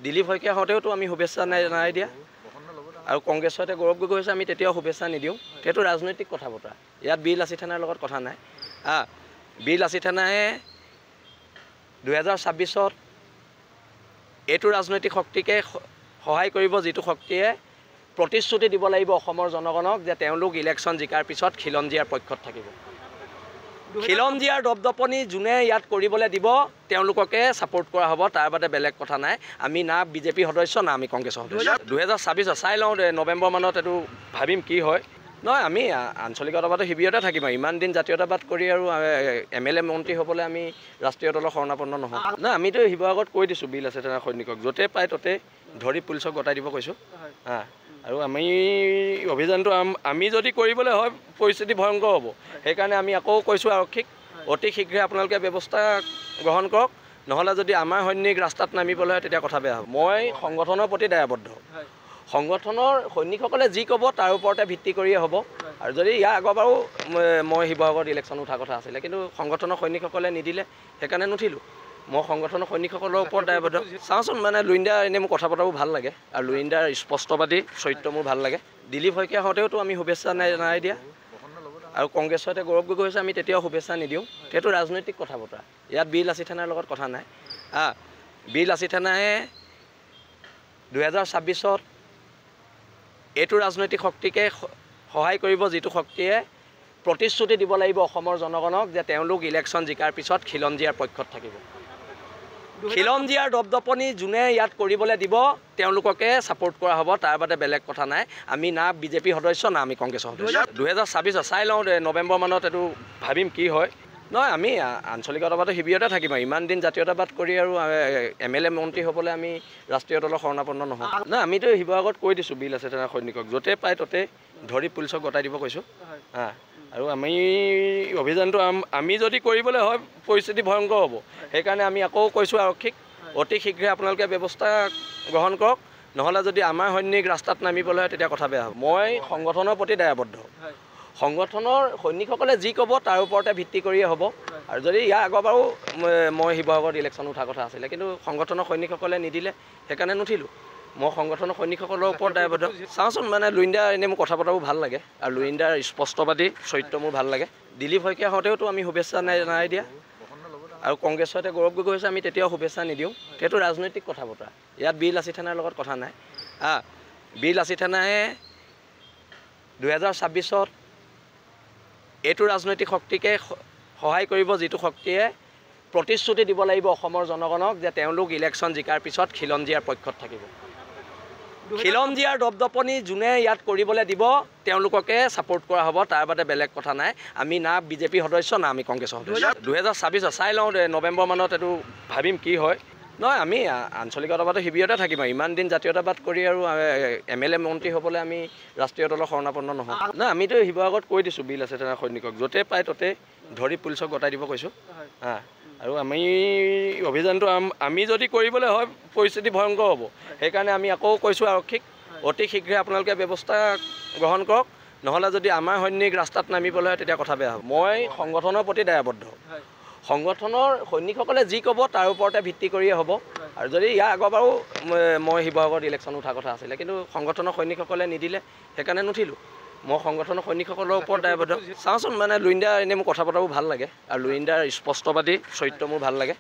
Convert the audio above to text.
দিলীপ শইকীয়া হওঁতেওতো আমি শুভেচ্ছা নাই দিয়া আৰু কংগ্ৰেছৰ সৈতে গৌৰৱ গগৈ হৈছে আমি তেতিয়াও শুভেচ্ছা নিদিওঁ সেইটো ৰাজনৈতিক কথা বতৰা ইয়াত বীৰ লাচিত থানাৰ লগত কথা নাই বীৰ লাচিত থানাই 2026ত এইটো ৰাজনৈতিক শক্তিকে সহায় কৰিব যিটো শক্তিয়ে প্ৰতিশ্ৰুতি দিব লাগিব অসমৰ জনগণক যে তেওঁলোক ইলেকশ্যন জিকাৰ পিছত খিলঞ্জীয়াৰ পক্ষত থাকিব খিলঞ্জীয়াৰ দপদপনি যোনে ইয়াত কৰিবলৈ দিব তেওঁলোককে ছাপোৰ্ট কৰা হ'ব তাৰ বাদে বেলেগ কথা নাই আমি না বিজেপি সদস্য না আমি কংগ্ৰেছৰ সদস্য 2026 চাই লওঁ নৱেম্বৰ মানত এইটো ভাবিম কি হয় নহয় আমি আঞ্চলিকতাবাদৰ শিবিৰতে থাকিম ইমান দিন জাতীয়তাবাদ কৰি আৰু MLA মন্ত্ৰী হ'বলৈ আমি ৰাষ্ট্ৰীয় দলৰ শৰণাপন্ন নহয় না আমিতো শিৱসাগৰত কৈ দিছোঁ বীৰ লাচিত থানাৰ সৈনিকক য'তে পায় ত'তে ধৰি পুলিচক গতাই দিব কৈছোঁ আৰু আমি অভিযানটো আমি যদি কৰিবলৈ হয় পৰিস্থিতি ভয়ংকৰ হ'ব সেইকাৰণে আমি আকৌ কৈছোঁ আৰক্ষীক অতি শীঘ্ৰে আপোনালোকে ব্যৱস্থা গ্ৰহণ কৰক নহ'লে যদি আমাৰ সৈনিক ৰাস্তাত নামিবলৈ হয় তেতিয়া কথা বেয়া হ'ব মই সংগঠনৰ প্ৰতি দায়বদ্ধ সংগঠনৰ সৈনিকসকলে যি ক'ব তাৰ ওপৰতে ভিত্তি কৰিয়ে হ'ব আৰু যদি ইয়াৰ আগৰবাৰো মই শিৱসাগৰত ইলেকশ্যন উঠাৰ কথা আছিলে কিন্তু সংগঠনৰ সৈনিকসকলে নিদিলে সেইকাৰণে নুঠিলোঁ মই সংগঠনৰ সৈনিকসকলৰ ওপৰত দায়বদ্ধ চাওঁচোন মানে লুইণ্ডাৰ এনেই মোৰ কথা বতৰাবোৰ ভাল লাগে আৰু লুইণ্ডাৰ স্পষ্টবাদী চৰিত্ৰ মোৰ ভাল লাগে দিলীপ শইকীয়া হওঁতেওতো আমি শুভেচ্ছা নাই দিয়া আৰু কংগ্ৰেছৰ সৈতে গৌৰৱ গগৈ হৈছে আমি তেতিয়াও শুভেচ্ছা নিদিওঁ সেইটো ৰাজনৈতিক কথা বতৰা ইয়াত বীৰ লাচিত থানাৰ লগত কথা নাই বীৰ লাচিত থানাই 2026ত এইটো ৰাজনৈতিক শক্তিকে সহায় কৰিব যিটো শক্তিয়ে প্ৰতিশ্ৰুতি দিব লাগিব অসমৰ জনগণক যে তেওঁলোক ইলেকশ্যন জিকাৰ পিছত খিলঞ্জীয়াৰ পক্ষত থাকিব খিলঞ্জীয়াৰ দপদপনি যোনে ইয়াত কৰিবলৈ দিব তেওঁলোককে ছাপোৰ্ট কৰা হ'ব তাৰ বাদে বেলেগ কথা নাই আমি না বিজেপি সদস্য না আমি কংগ্ৰেছৰ সদস্য 2026 চাই লওঁ নৱেম্বৰ মানত এইটো ভাবিম কি হয় নহয় আমি আঞ্চলিকতাবাদৰ শিবিৰতে থাকিম ইমান দিন জাতীয়তাবাদ কৰি আৰু MLA মন্ত্ৰী হ'বলৈ আমি ৰাষ্ট্ৰীয় দলৰ শৰণাপন্ন নহয় না আমিতো শিৱসাগৰত কৈ দিছোঁ বীৰ লাচিত থানাৰ সৈনিকক য'তে পায় ত'তে ধৰি পুলিচক গতাই দিব কৈছোঁ আৰু আমি অভিযানটো আমি যদি কৰিবলৈ হয় পৰিস্থিতি ভয়ংকৰ হ'ব সেইকাৰণে আমি আকৌ কৈছোঁ আৰক্ষীক অতি শীঘ্ৰে আপোনালোকে ব্যৱস্থা গ্ৰহণ কৰক নহ'লে যদি আমাৰ সৈনিক ৰাস্তাত নামিবলৈ হয় তেতিয়া কথা বেয়া হ'ব মই সংগঠনৰ প্ৰতি দায়বদ্ধ সংগঠনৰ সৈনিকসকলে যি ক'ব তাৰ ওপৰতে ভিত্তি কৰিয়ে হ'ব আৰু যদি ইয়াৰ আগৰবাৰো মই শিৱসাগৰত ইলেকশ্যন উঠাৰ কথা আছিলে কিন্তু সংগঠনৰ সৈনিকসকলে নিদিলে সেইকাৰণে নুঠিলোঁ মই সংগঠনৰ সৈনিকসকলৰ ওপৰত দায়বদ্ধ চাওঁচোন মানে লুইণ্ডাৰ এনেই মোৰ কথা বতৰাবোৰ ভাল লাগে আৰু লুইণ্ডাৰ স্পষ্টবাদী চৰিত্ৰ মোৰ ভাল লাগে দিলীপ শইকীয়া হওঁতেওতো আমি শুভেচ্ছা নাই দিয়া আৰু কংগ্ৰেছৰ সৈতে গৌৰৱ গগৈ হৈছে আমি তেতিয়াও শুভেচ্ছা নিদিওঁ সেইটো ৰাজনৈতিক কথা বতৰা ইয়াত বীৰ লাচিত থানাৰ লগত কথা নাই বীৰ লাচিত থানাই 2026ত এইটো ৰাজনৈতিক শক্তিকে সহায় কৰিব যিটো শক্তিয়ে প্ৰতিশ্ৰুতি দিব লাগিব অসমৰ জনগণক যে তেওঁলোক ইলেকশ্যন জিকাৰ পিছত খিলঞ্জীয়াৰ পক্ষত থাকিব খিলঞ্জীয়াৰ দপদপনি যোনে ইয়াত কৰিবলৈ দিব তেওঁলোককে ছাপোৰ্ট কৰা হ'ব তাৰ বাদে বেলেগ কথা নাই আমি না বিজেপি সদস্য না আমি কংগ্ৰেছৰ সদস্য 2026 চাই লওঁ নৱেম্বৰ মানত এইটো ভাবিম কি হয় নহয় আমি আঞ্চলিকতাবাদৰ শিবিৰতে থাকিম ইমান দিন জাতীয়তাবাদ কৰি আৰু MLA মন্ত্ৰী হ'বলৈ আমি ৰাষ্ট্ৰীয় দলৰ শৰণাপন্ন নহয় না আমিতো শিৱসাগৰত কৈ দিছোঁ বীৰ লাচিত থানাৰ সৈনিকক য'তে পায় ত'তে ধৰি পুলিচক গতাই দিব কৈছোঁ আৰু আমি অভিযানটো আমি যদি কৰিবলৈ হয় পৰিস্থিতি ভয়ংকৰ হ'ব সেইকাৰণে আমি আকৌ কৈছোঁ আৰক্ষীক অতি শীঘ্ৰে আপোনালোকে ব্যৱস্থা গ্ৰহণ কৰক নহ'লে যদি আমাৰ সৈনিক ৰাস্তাত নামিবলৈ হয় তেতিয়া কথা বেয়া হ'ব মই সংগঠনৰ প্ৰতি দায়বদ্ধ সংগঠনৰ সৈনিকসকলে যি ক'ব তাৰ ওপৰতে ভিত্তি কৰিয়ে হ'ব আৰু যদি ইয়াৰ আগৰবাৰো মই শিৱসাগৰত ইলেকশ্যন উঠাৰ কথা আছিলে কিন্তু সংগঠনৰ সৈনিকসকলে নিদিলে সেইকাৰণে নুঠিলোঁ মই সংগঠনৰ সৈনিকসকলৰ ওপৰত দায়বদ্ধ চাওঁচোন মানে লুইণ্ডাৰ এনেই মোৰ কথা বতৰাবোৰ ভাল লাগে আৰু লুইণ্ডাৰ স্পষ্টবাদী চৰিত্ৰ মোৰ ভাল লাগে